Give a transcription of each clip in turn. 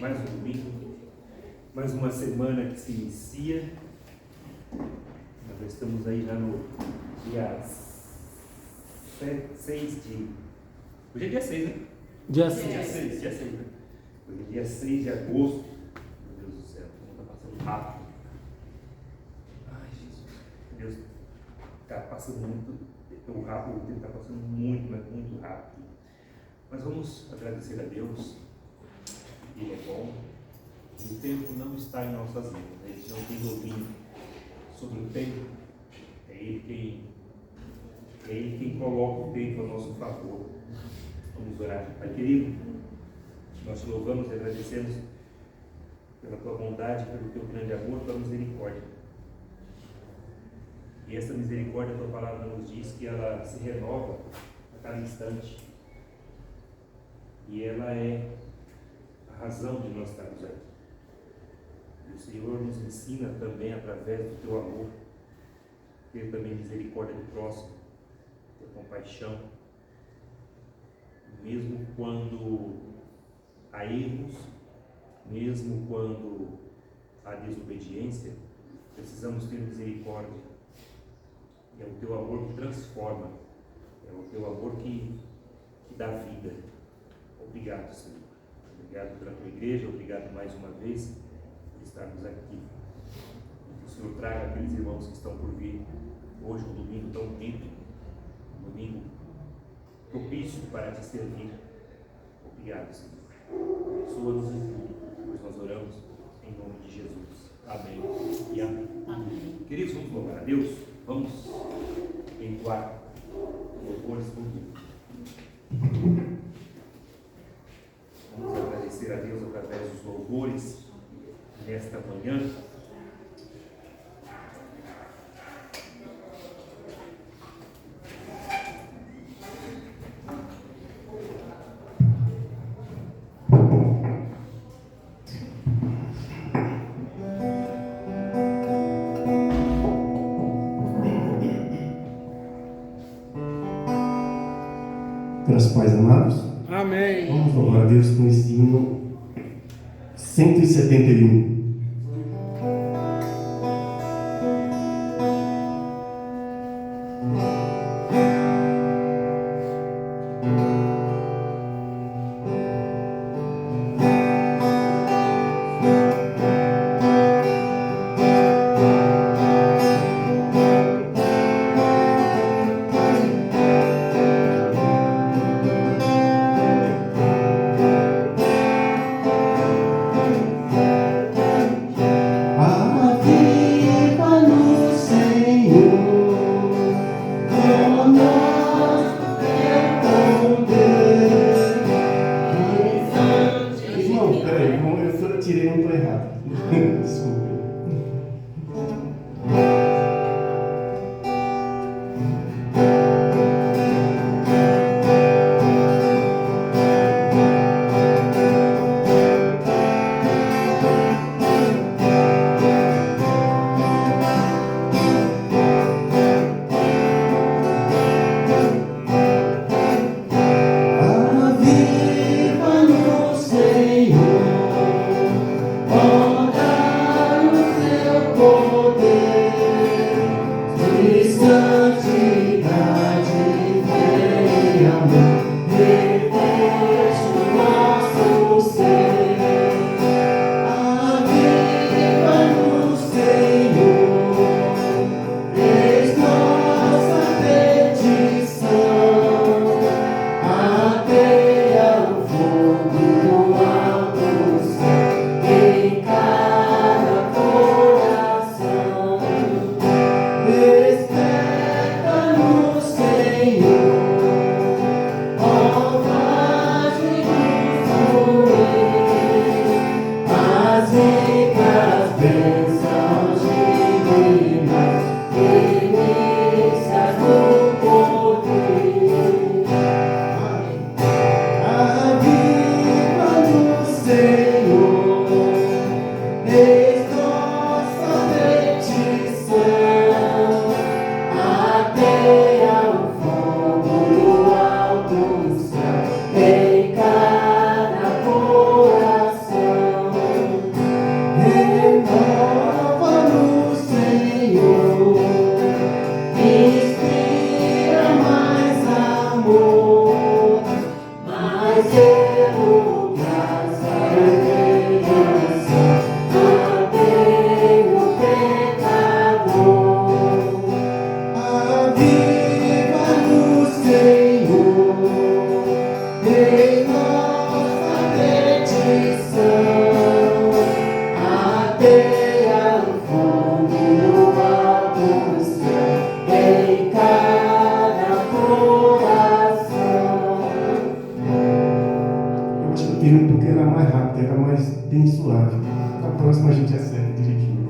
mais um domingo, mais uma semana que se inicia. Nós estamos aí já no dia 6 de... Hoje é dia 6, né? Dia 6, né? Hoje é dia 6 de agosto. Meu Deus do céu, como está passando rápido. Ai, Jesus. Deus está passando muito rápido, o tempo está passando muito, mas muito rápido. Mas vamos agradecer a Deus. Ele é bom. O tempo não está em nossas mãos. A gente não tem domínio sobre o tempo. É Ele quem coloca o tempo a nosso favor. Vamos orar. Pai querido, nós te louvamos e agradecemos pela tua bondade, pelo teu grande amor, pela misericórdia. E essa misericórdia, a tua palavra nos diz que ela se renova a cada instante. E ela é a razão de nós estarmos aqui. E o Senhor nos ensina também, através do teu amor, ter também misericórdia do próximo, ter compaixão, mesmo quando há erros, mesmo quando há desobediência, precisamos ter misericórdia. E é o teu amor que transforma, é o teu amor que dá vida. Obrigado, Senhor. Obrigado pela tua igreja, obrigado mais uma vez por estarmos aqui. Que o Senhor traga aqueles irmãos que estão por vir hoje, um domingo tão bonito, um domingo propício para te servir. Obrigado, Senhor. Abençoa-nos em tudo, pois nós oramos em nome de Jesus. Amém e amém. Amém. Queridos, vamos louvar a Deus. Vamos entoar louvores por Deus. Vamos agradecer a Deus através dos louvores nesta manhã. Graças pais amados. Amém. Vamos louvar a Deus com esse hino 171. Aviva-nos, Senhor, ó mas bem suave. A próxima a gente acerta direitinho.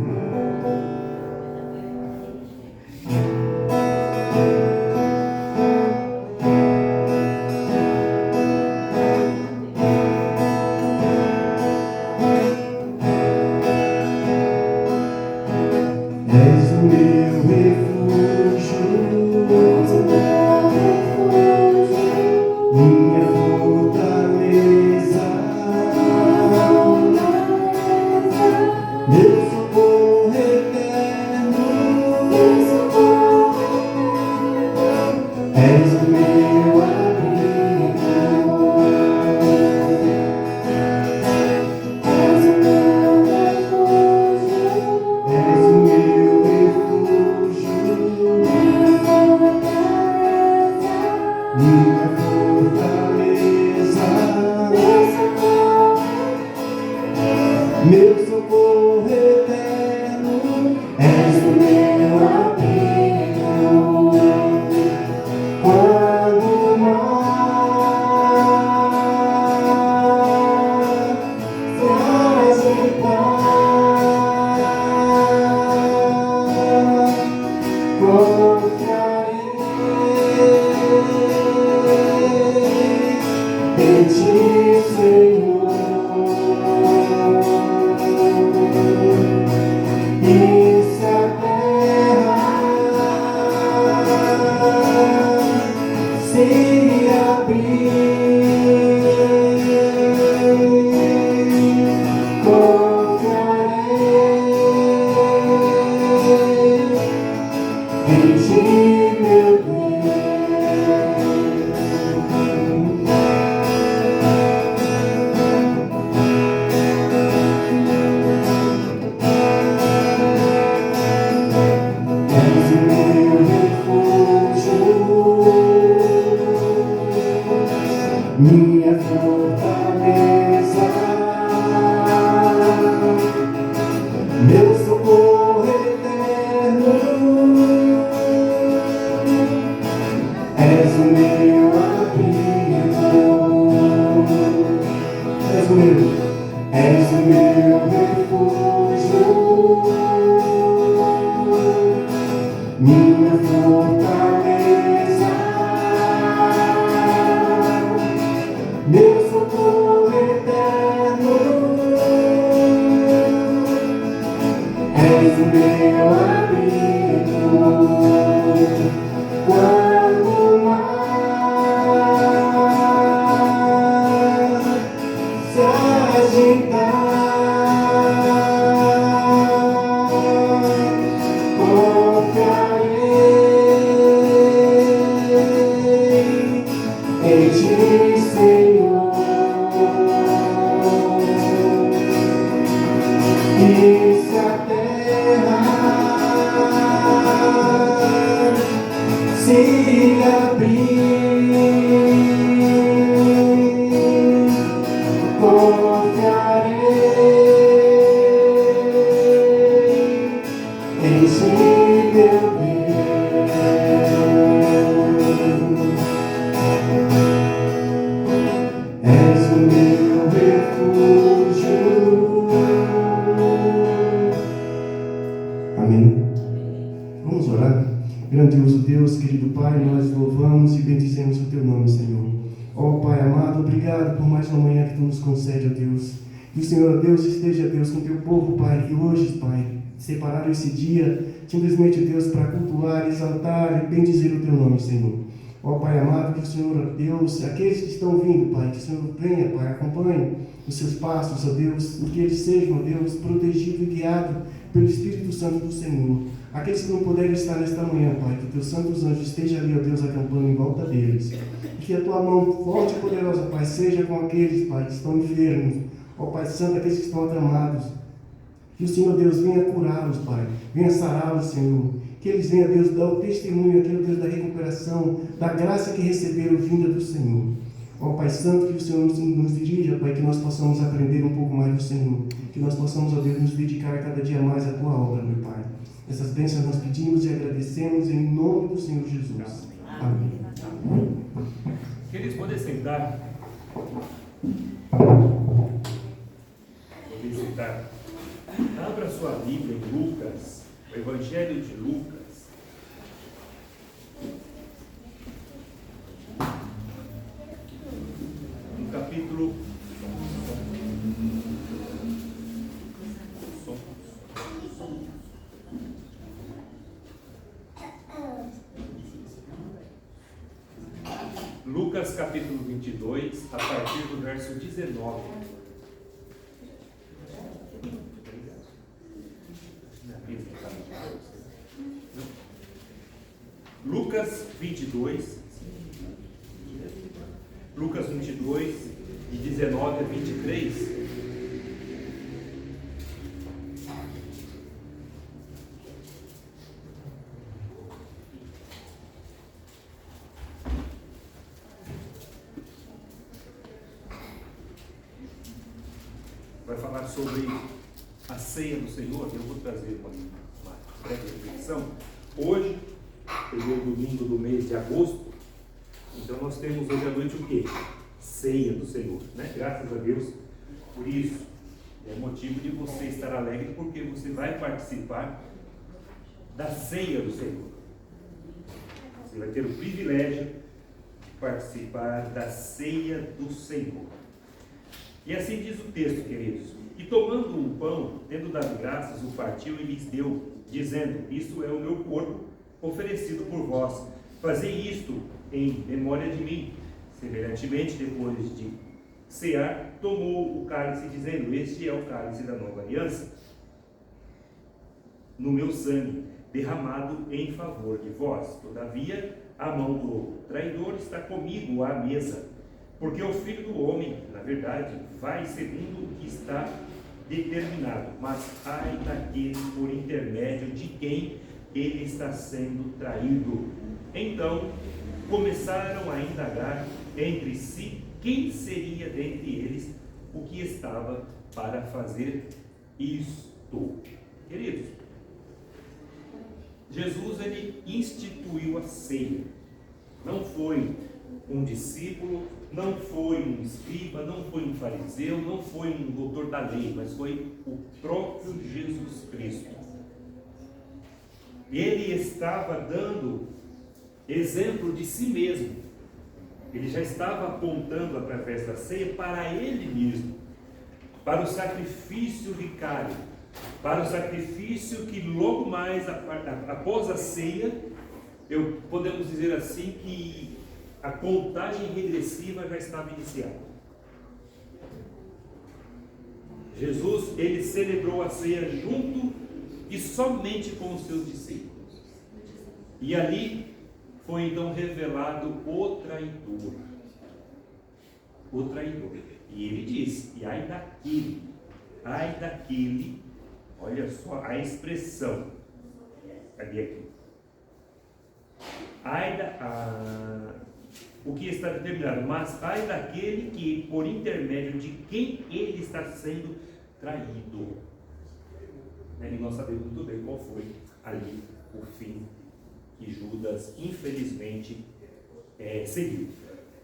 És o meu refúgio, minha fortaleza, meu socorro eterno. És o meu abrigo, és o meu refúgio, minha fortaleza, meu socorro eterno. És o meu abrigo quando o mar se agitar, confiarei em ti, Senhor. E se a terra se abrir, confiarei em ti, meu És o meu refúgio, minha fortaleza, meu socorro eterno. És o meu abrigo, és o meu refúgio, minha fortaleza, meu socorro eterno. És o meu abrigo quando o mar se agitar, confiarei em ti, Senhor. E se a terra se abrir, confiarei em ti, meu Deus. És o meu refúgio. Amém. Vamos orar. Grandioso Deus, querido Pai, nós louvamos e bendizemos o Teu nome, Senhor. Ó Pai amado, obrigado por mais uma manhã que Tu nos concede, ó Deus. Que o Senhor, ó Deus, esteja, Deus, com o Teu povo, Pai, que hoje, Pai, separaram esse dia, simplesmente, Deus, para cultuar, exaltar e bendizer o Teu nome, Senhor. Ó Pai amado, que o Senhor, ó Deus, aqueles que estão vindo, Pai, que o Senhor venha, Pai, acompanhe os seus passos, ó Deus, e que eles sejam, ó Deus, protegidos e guiados pelo Espírito Santo do Senhor. Aqueles que não puderem estar nesta manhã, Pai, que Teus santos anjos estejam ali, ó Deus, acampando em volta deles. E que a Tua mão forte e poderosa, Pai, seja com aqueles, Pai, que estão enfermos. Ó Pai Santo, aqueles que estão acamados. Que o Senhor, Deus, venha curá-los, Pai. Venha sará-los, Senhor. Que eles venham, Deus, dar o testemunho aqui, ó Deus, da recuperação, da graça que receberam vinda do Senhor. Ó Pai Santo, que o Senhor nos dirija, Pai, que nós possamos aprender um pouco mais do Senhor. Que nós possamos, ó Deus, nos dedicar cada dia mais à Tua obra, meu Pai. Essas bênçãos nós pedimos e agradecemos em nome do Senhor Jesus. Amém. Queridos, podem sentar. meditar. Abra sua Bíblia em Lucas, o Evangelho de Lucas. No capítulo Lucas capítulo 22, a partir do verso 19. Lucas 22, de 19 a 23. Vai falar sobre a ceia do Senhor. Eu vou trazer uma breve reflexão. Hoje, primeiro domingo do mês de agosto, então nós temos hoje à noite o quê? Ceia do Senhor, né? Graças a Deus por isso. É motivo de você estar alegre, porque você vai participar da ceia do Senhor. Você vai ter o privilégio de participar da ceia do Senhor. E assim diz o texto, queridos: e tomando um pão, tendo dado graças, o partiu e lhes deu, dizendo: isto é o meu corpo, oferecido por vós. Fazei isto em memória de mim. Semelhantemente, depois de cear, tomou o cálice, dizendo: este é o cálice da nova aliança, no meu sangue, derramado em favor de vós. Todavia, a mão do traidor está comigo à mesa. Porque o Filho do Homem, na verdade, vai segundo o que está determinado, mas ai daquele por intermédio de quem ele está sendo traído. Então, começaram a indagar entre si quem seria dentre eles o que estava para fazer isto. Queridos, Jesus, ele instituiu a ceia. Não foi um discípulo, não foi um escriba, não foi um fariseu, não foi um doutor da lei, mas foi o próprio Jesus Cristo. Ele estava dando exemplo de si mesmo. Ele já estava apontando através da ceia para ele mesmo, para o sacrifício vicário, para o sacrifício que logo mais após a ceia, podemos dizer assim que a contagem regressiva já estava iniciada. Jesus, ele celebrou a ceia junto e somente com os seus discípulos. E ali foi então revelado o traidor. O traidor. E ele diz: e ai daquele, olha só a expressão. Cadê aqui? O que está determinado, mas ai daquele que, por intermédio de quem ele está sendo traído. E nós sabemos muito bem qual foi ali o fim que Judas, infelizmente, seguiu.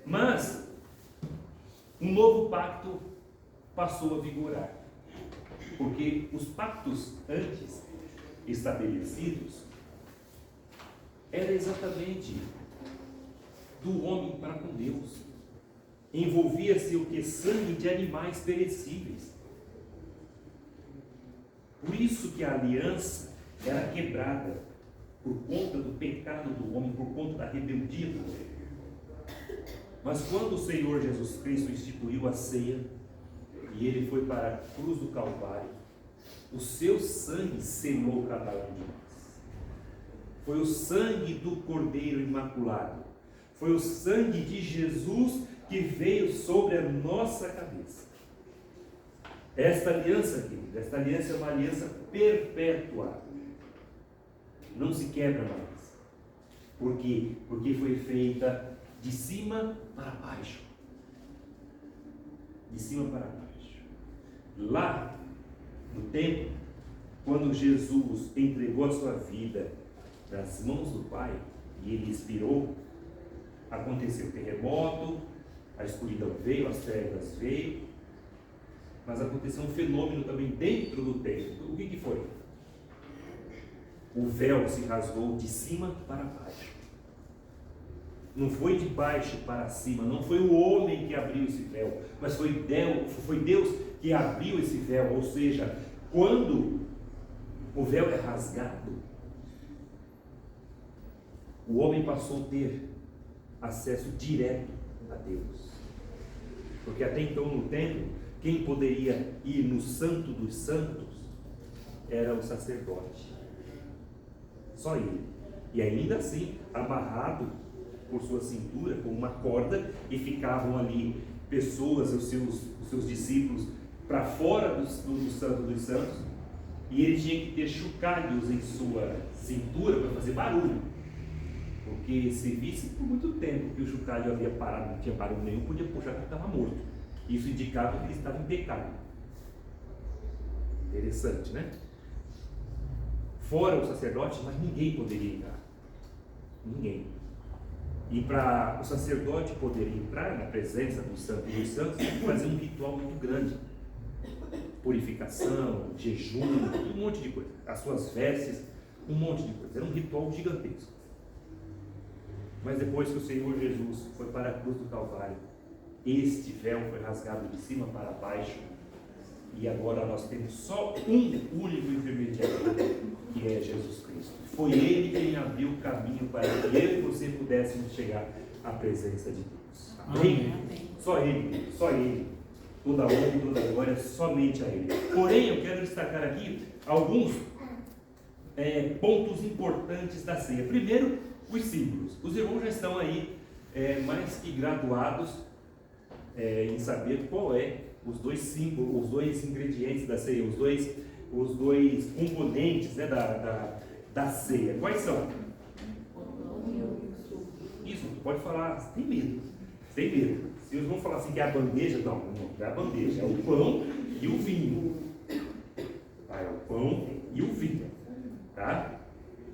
Mas um novo pacto passou a vigorar, porque os pactos antes estabelecidos era exatamente do homem para com Deus. Envolvia-se o que? Sangue de animais perecíveis. Por isso que a aliança era quebrada, por conta do pecado do homem, por conta da rebeldia do homem. Mas quando o Senhor Jesus Cristo instituiu a ceia, e ele foi para a cruz do Calvário, o seu sangue selou cada um de nós. Foi o sangue do Cordeiro Imaculado. Foi o sangue de Jesus que veio sobre a nossa cabeça. Esta aliança, querido, esta aliança é uma aliança perpétua. Não se quebra mais. Por quê? Porque foi feita de cima para baixo. De cima para baixo. Lá, no templo, quando Jesus entregou a sua vida nas mãos do Pai, e ele expirou, aconteceu o terremoto, a escuridão veio, as trevas veio, mas aconteceu um fenômeno também dentro do templo. O que foi? O véu se rasgou de cima para baixo. Não foi de baixo para cima, não foi o homem que abriu esse véu, mas foi Deus que abriu esse véu. Ou seja, quando o véu é rasgado, o homem passou a ter acesso direto a Deus. Porque até então no templo, quem poderia ir no Santo dos Santos era o sacerdote. Só ele. E ainda assim, amarrado por sua cintura com uma corda, e ficavam ali pessoas, os seus discípulos, para fora do Santo dos Santos, e ele tinha que ter chocalhos em sua cintura para fazer barulho. Porque se visse por muito tempo que o chocalho havia parado, não tinha barulho nenhum, podia puxar que ele estava morto. Isso indicava que ele estava em pecado. Interessante, né? Fora o sacerdote, mas ninguém poderia entrar. Ninguém. E para o sacerdote poder entrar na presença do Santo dos Santos, tinha que fazer um ritual muito grande. Purificação, jejum, um monte de coisa. As suas vestes, um monte de coisa. Era um ritual gigantesco. Mas depois que o Senhor Jesus foi para a cruz do Calvário, este véu foi rasgado de cima para baixo, e agora nós temos só um único intermediário, que é Jesus Cristo. Foi Ele quem abriu o caminho para que eu e você pudéssemos chegar à presença de Deus. Amém? Amém. Só Ele, só Ele. Toda honra e toda glória somente a Ele. Porém, eu quero destacar aqui alguns pontos importantes da ceia. Primeiro, os símbolos. Os irmãos já estão aí mais que graduados em saber qual é os dois símbolos, os dois ingredientes da ceia, os dois componentes, né, da ceia. Quais são? Isso, pode falar, tem medo. Se eles vão falar assim que é a bandeja, não é a bandeja, é o pão e o vinho. Tá? É o pão e o vinho. Tá?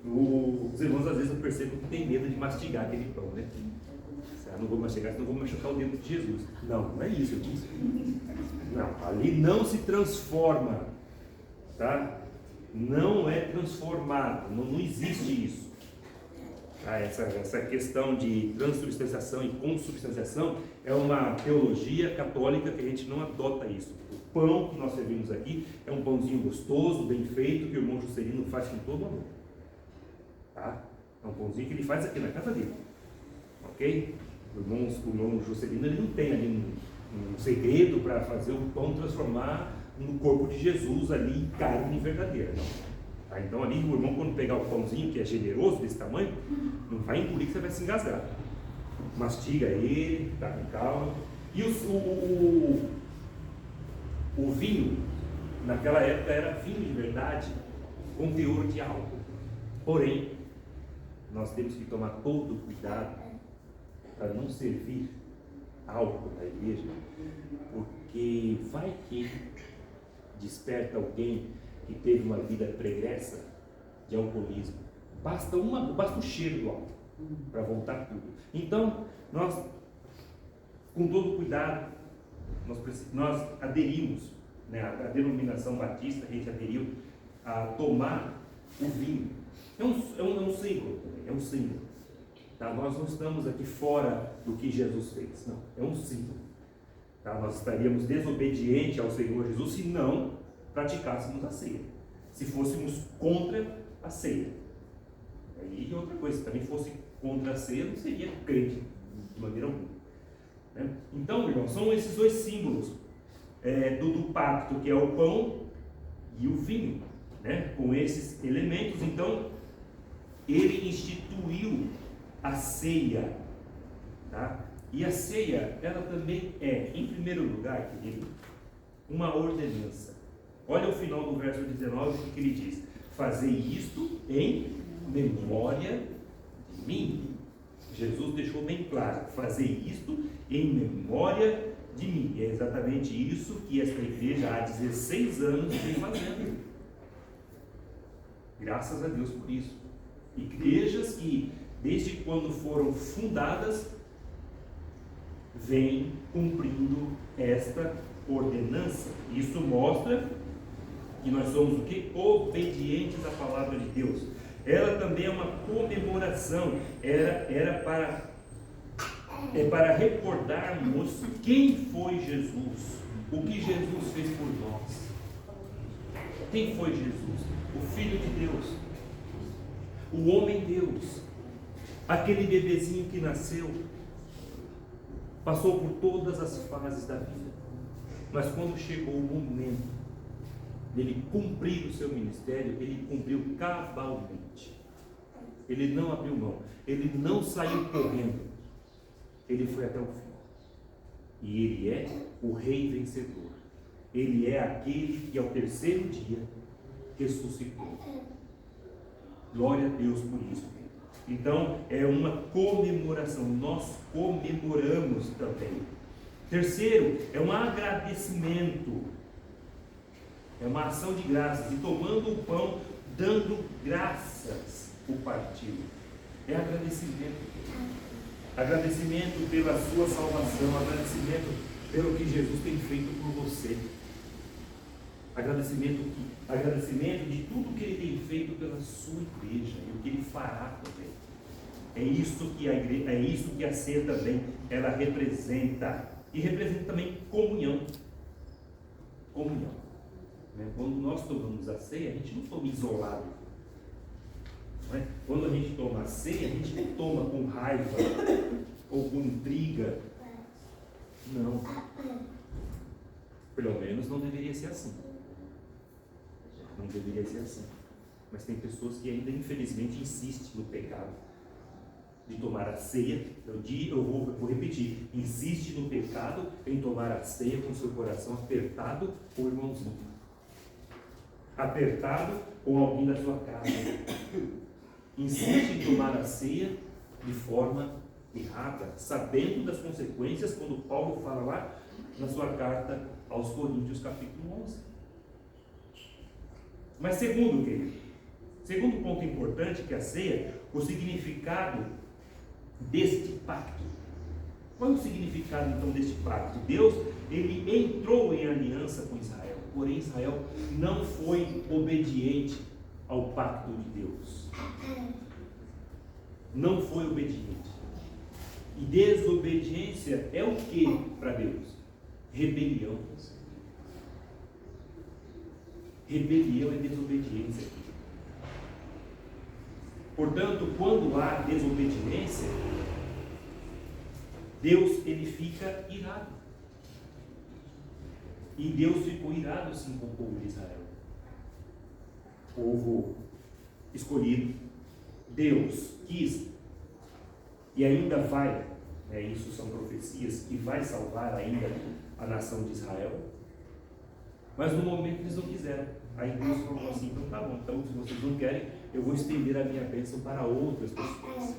Os irmãos às vezes eu percebo que tem medo de mastigar aquele pão, né? Não vou mastigar, senão vou machucar o dedo de Jesus. Não é isso, não, ali não se transforma, tá? Não é transformado, não existe isso. Tá? Essa questão de transubstanciação e consubstanciação é uma teologia católica que a gente não adota isso. O pão que nós servimos aqui é um pãozinho gostoso, bem feito, que o irmão Juscelino faz com todo amor. Tá? É um pãozinho que ele faz aqui na casa dele. Ok? O irmão Juscelino, ele não tem ali um segredo para fazer o pão transformar no corpo de Jesus ali em carne verdadeira. Não. Tá? Então ali o irmão, quando pegar o pãozinho, que é generoso desse tamanho, não vai engolir que você vai se engasgar. Mastiga ele, tá com calma. E o vinho, naquela época, era vinho de verdade, com teor de álcool. Porém, nós temos que tomar todo cuidado para não servir álcool na igreja, porque vai que desperta alguém que teve uma vida pregressa de alcoolismo. Basta o cheiro do álcool para voltar tudo. Então, nós, com todo cuidado, nós aderimos, né, a denominação batista, a gente aderiu a tomar o vinho. É um símbolo, é um símbolo. Tá? Nós não estamos aqui fora do que Jesus fez, não, é um símbolo. Tá? Nós estaríamos desobedientes ao Senhor Jesus se não praticássemos a ceia, se fôssemos contra a ceia. E outra coisa, se também fosse contra a ceia, não seria crente de maneira alguma. Né? Então, irmão, são esses dois símbolos do pacto, que é o pão e o vinho, né? Com esses elementos. Então, ele instituiu a ceia, tá? E a ceia, ela também é, em primeiro lugar, querido, uma ordenança. Olha o final do verso 19, o que ele diz: fazei isto em memória de mim. Jesus deixou bem claro: fazei isto em memória de mim. E é exatamente isso que esta igreja há 16 anos vem fazendo. Graças a Deus por isso. Igrejas que, desde quando foram fundadas, vêm cumprindo esta ordenança. Isso mostra que nós somos o quê? Obedientes à palavra de Deus. Ela também é uma comemoração, era para recordarmos quem foi Jesus, o que Jesus fez por nós. Quem foi Jesus? O Filho de Deus, o homem Deus, aquele bebezinho que nasceu, passou por todas as fases da vida, mas quando chegou o momento dele cumprir o seu ministério, ele cumpriu cabalmente. Ele não abriu mão, ele não saiu correndo, ele foi até o fim. E ele é o Rei vencedor. Ele é aquele que ao terceiro dia ressuscitou. Glória a Deus por isso. Então é uma comemoração, nós comemoramos também. Terceiro, é um agradecimento, é uma ação de graças. E tomando o pão, dando graças, o partiu. É agradecimento. Agradecimento pela sua salvação, agradecimento pelo que Jesus tem feito por você. Agradecimento de tudo que Ele tem feito pela sua igreja e o que Ele fará também. É isso que a ceia também ela representa. E representa também comunhão. Comunhão. Quando nós tomamos a ceia, a gente não toma isolado. Não é? Quando a gente toma a ceia, a gente não toma com raiva ou com intriga. Não. Pelo menos não deveria ser assim. Não deveria ser assim. Mas tem pessoas que ainda infelizmente insistem no pecado de tomar a ceia. Eu vou repetir: insiste no pecado em tomar a ceia com seu coração apertado com o irmãozinho, apertado com alguém da sua casa. Insiste em tomar a ceia de forma errada, sabendo das consequências, quando Paulo fala lá na sua carta aos Coríntios, capítulo 11. Mas segundo ponto importante, que a ceia, o significado deste pacto. Qual é o significado então deste pacto? Deus, ele entrou em aliança com Israel, porém Israel não foi obediente ao pacto de Deus. Não foi obediente. E desobediência é o que para Deus? Rebelião. Rebelião é desobediência. Portanto, quando há desobediência, Deus ele fica irado. E Deus ficou irado sim com o povo de Israel. Povo escolhido. Deus quis e ainda vai, isso são profecias, que vai salvar ainda a nação de Israel. Mas no momento eles não quiseram. Aí Deus falou assim: então tá bom, então se vocês não querem, eu vou estender a minha bênção para outras pessoas,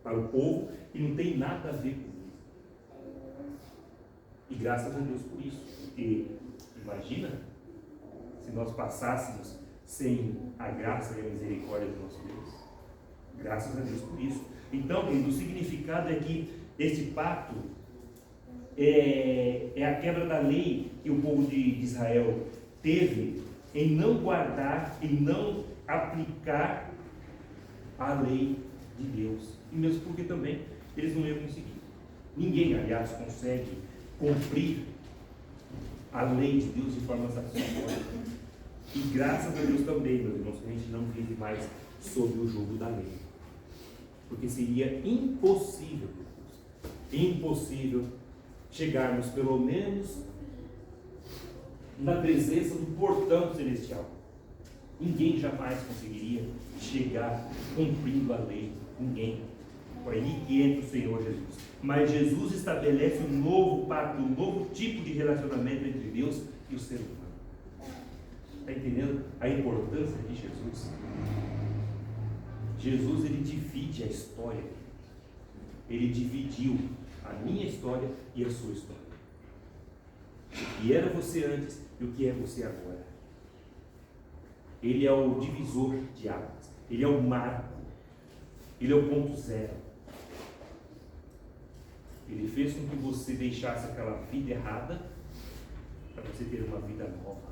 para o povo que não tem nada a ver comigo. E graças a Deus por isso, porque imagina se nós passássemos sem a graça e a misericórdia do nosso Deus. Graças a Deus por isso. Então, o significado é que este pacto é a quebra da lei que o povo de Israel teve em não guardar, em não aplicar a lei de Deus. E mesmo porque também eles não iam conseguir. Ninguém, aliás, consegue cumprir a lei de Deus de forma satisfatória. E graças a Deus também, meus irmãos, que a gente não vive mais sob o jugo da lei. Porque seria impossível chegarmos pelo menos na presença do portão celestial. Ninguém jamais conseguiria chegar cumprindo a lei. Ninguém. Foi aí que entra o Senhor Jesus. Mas Jesus estabelece um novo pacto, um novo tipo de relacionamento entre Deus e o ser humano. Está entendendo a importância de Jesus? Jesus, ele divide a história. Ele dividiu a minha história e a sua história. O que era você antes e o que é você agora. Ele é o divisor de águas. Ele é o marco. Ele é o ponto zero. Ele fez com que você deixasse aquela vida errada para você ter uma vida nova.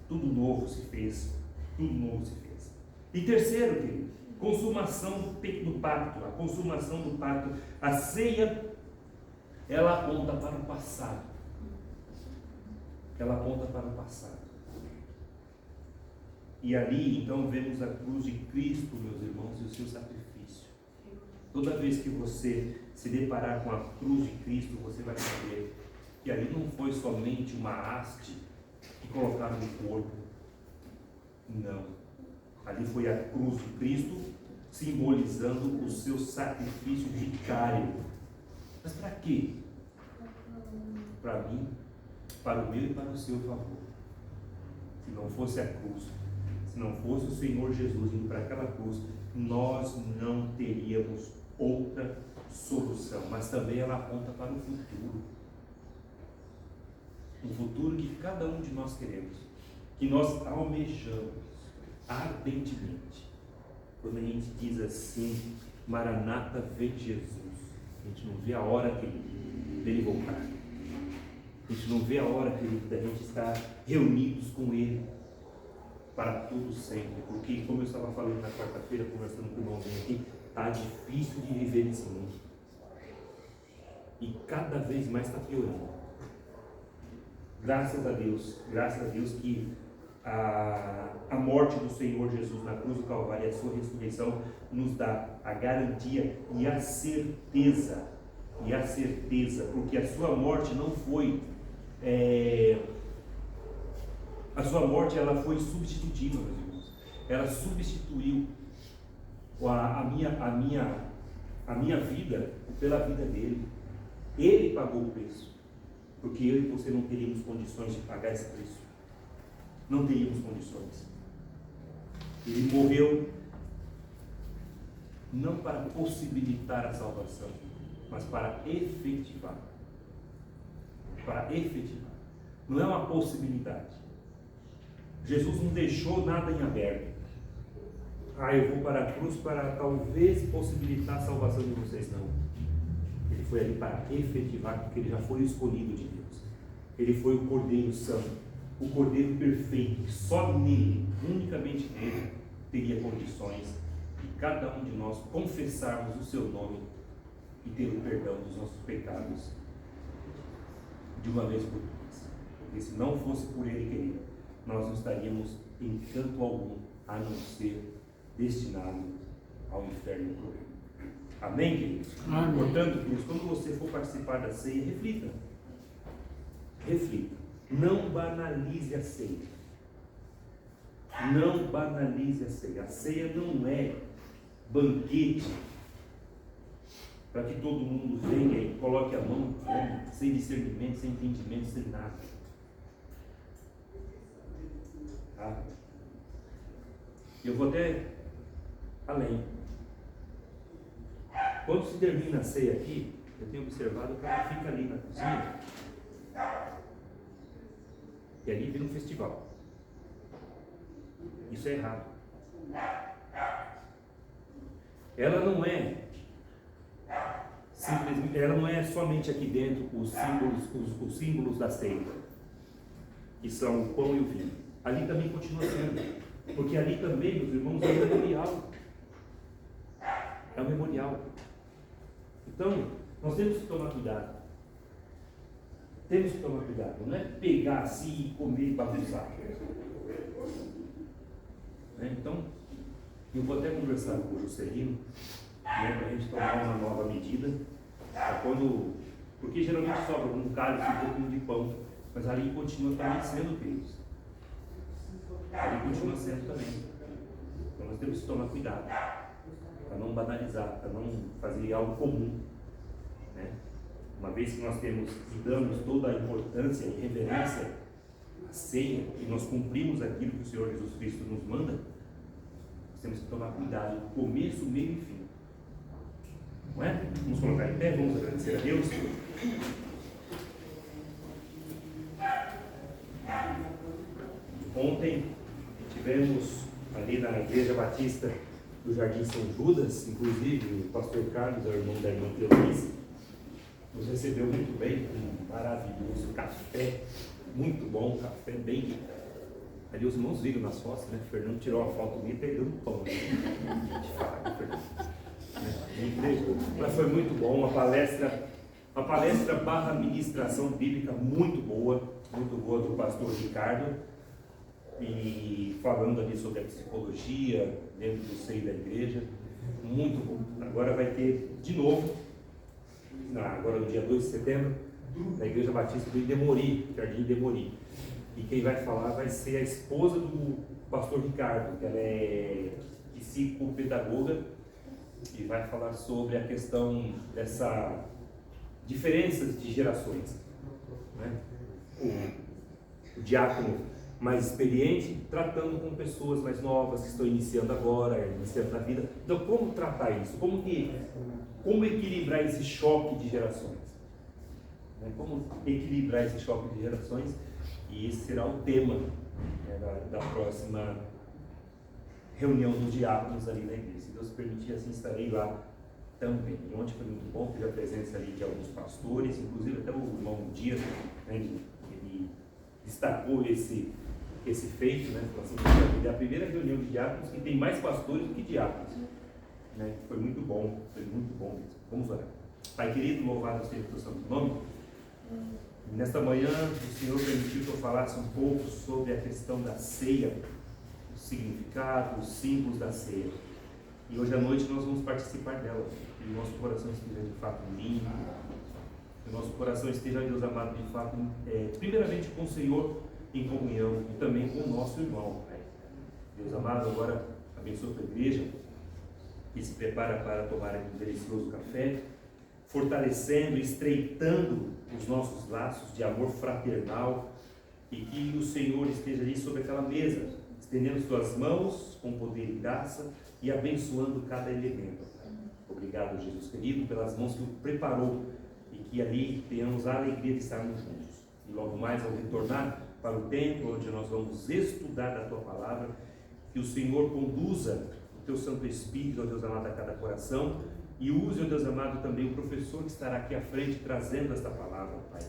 Tudo novo se fez. Tudo novo se fez. E terceiro, querido, consumação do pacto. A consumação do pacto. A ceia, ela aponta para o passado. Ela aponta para o passado. E ali, então, vemos a cruz de Cristo, meus irmãos, e o seu sacrifício. Toda vez que você se deparar com a cruz de Cristo, você vai saber que ali não foi somente uma haste que colocaram no corpo. Não. Ali foi a cruz de Cristo, simbolizando o seu sacrifício vicário. Mas para quê? Para mim, para o meu e para o seu favor. Se não fosse a cruz, se não fosse o Senhor Jesus indo para aquela cruz, nós não teríamos outra solução. Mas também ela aponta para o futuro. Um futuro que cada um de nós queremos, que nós almejamos ardentemente. Quando a gente diz assim, Maranata, vem Jesus, a gente não vê a hora dele voltar. A gente não vê a hora, querido, da gente estar reunidos com Ele para tudo sempre. Porque, como eu estava falando na quarta-feira, conversando com o irmãozinho aqui, está difícil de viver nesse mundo. E cada vez mais está piorando. Graças a Deus que a morte do Senhor Jesus na cruz do Calvário e a sua ressurreição nos dá a garantia e a certeza, porque a sua morte não foi, a sua morte ela foi substitutiva, meus irmãos. Ela substituiu a minha vida pela vida dele. Ele pagou o preço, porque eu e você não teríamos condições de pagar esse preço. Não teríamos condições. Ele morreu não para possibilitar a salvação, mas para efetivar. Para efetivar. Não é uma possibilidade. Jesus não deixou nada em aberto. Eu vou para a cruz para talvez possibilitar a salvação de vocês. Não. Ele foi ali para efetivar, porque ele já foi o escolhido de Deus. Ele foi o Cordeiro Santo. O Cordeiro perfeito, que só nele, unicamente nele, teria condições de cada um de nós confessarmos o seu nome e ter o perdão dos nossos pecados de uma vez por todas. Porque se não fosse por ele, querido, nós não estaríamos em canto algum, a não ser destinado ao inferno cruel. Amém, queridos? Amém. Portanto, queridos, quando você for participar da ceia, reflita. Reflita. Não banalize a ceia. Não banalize a ceia. A ceia não é banquete para que todo mundo venha e coloque a mão, né, sem discernimento, sem entendimento, sem nada. Tá? Eu vou até além. Quando se termina a ceia aqui, eu tenho observado que ela fica ali na cozinha. E ali vira um festival. Isso é errado. Ela não é simplesmente, ela não é somente aqui dentro os símbolos da ceia, que são o pão e o vinho. Ali também continua sendo, porque ali também, meus irmãos, é um memorial. É um memorial. Então, nós temos que tomar cuidado. Temos que tomar cuidado, não é pegar assim e comer e bagunçar. Então, eu vou até conversar com o Juscelino, para a gente tomar uma nova medida, porque geralmente sobra um cálice e um pouquinho de pão, mas ali continua também sendo, queridos. Ali continua sendo também. Então nós temos que tomar cuidado, para não banalizar, para não fazer algo comum, né? Uma vez que nós damos toda a importância e reverência à ceia, e nós cumprimos aquilo que o Senhor Jesus Cristo nos manda, nós temos que tomar cuidado do começo, meio e fim. Não é? Vamos colocar em pé, vamos agradecer a Deus. Ontem tivemos ali na Igreja Batista do Jardim São Judas, inclusive o pastor Carlos, o irmão da irmã Cleonice, nos recebeu muito bem, com maravilhoso, café muito bom, café bem. Ali os irmãos viram nas fotos, né? O Fernando tirou uma foto minha e perdeu no pão. Né? Mas foi muito bom, uma palestra barra ministração bíblica muito boa do pastor Ricardo, e falando ali sobre a psicologia dentro do seio da igreja, muito bom. Agora vai ter de novo, agora no dia 2 de setembro, na Igreja Batista do Idemori, Jardim Idemori. E quem vai falar vai ser a esposa do pastor Ricardo, que ela é psicopedagoga, e vai falar sobre a questão dessa diferenças de gerações, né? O diácono mais experiente tratando com pessoas mais novas que estão iniciando agora, iniciando na vida. Então, como tratar isso? Como equilibrar esse choque de gerações? Né? Como equilibrar esse choque de gerações? E esse será o tema, né, da próxima reunião dos diáconos ali na igreja. Se Deus permitir, assim estarei lá também. E ontem foi muito bom, teve a presença ali de alguns pastores, inclusive até o irmão Dias, né, ele destacou esse feito, né? Falou assim, é a primeira reunião de diáconos que tem mais pastores do que diáconos, né? Foi muito bom mesmo. Vamos orar. Pai querido, louvado seja o teu santo nome. Nesta manhã, o Senhor permitiu que eu falasse um pouco sobre a questão da ceia, o significado, os símbolos da ceia. E hoje à noite nós vamos participar dela. Que o nosso coração esteja de fato limpo, que o nosso coração esteja, Deus amado, de fato, primeiramente com o Senhor em comunhão e também com o nosso irmão. Deus amado, agora abençoa a tua igreja que se prepara para tomar um delicioso café, fortalecendo, estreitando os nossos laços de amor fraternal, e que o Senhor esteja ali sobre aquela mesa, estendendo suas mãos com poder e graça e abençoando cada elemento. Obrigado, Jesus querido, pelas mãos que o preparou, e que ali tenhamos a alegria de estarmos juntos. E logo mais, ao retornar para o templo onde nós vamos estudar a tua palavra, que o Senhor conduza o teu Santo Espírito, ó Deus amado, a cada coração, e use, ó Deus amado, também o professor que estará aqui à frente trazendo esta palavra, Pai.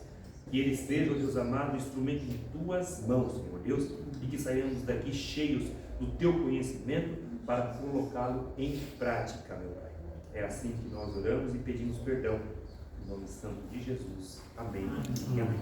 Que ele esteja, ó Deus amado, instrumento em tuas mãos, Senhor Deus, e que saiamos daqui cheios do teu conhecimento para colocá-lo em prática, meu Pai. É assim que nós oramos e pedimos perdão. Em nome santo de Jesus. Amém. E amém.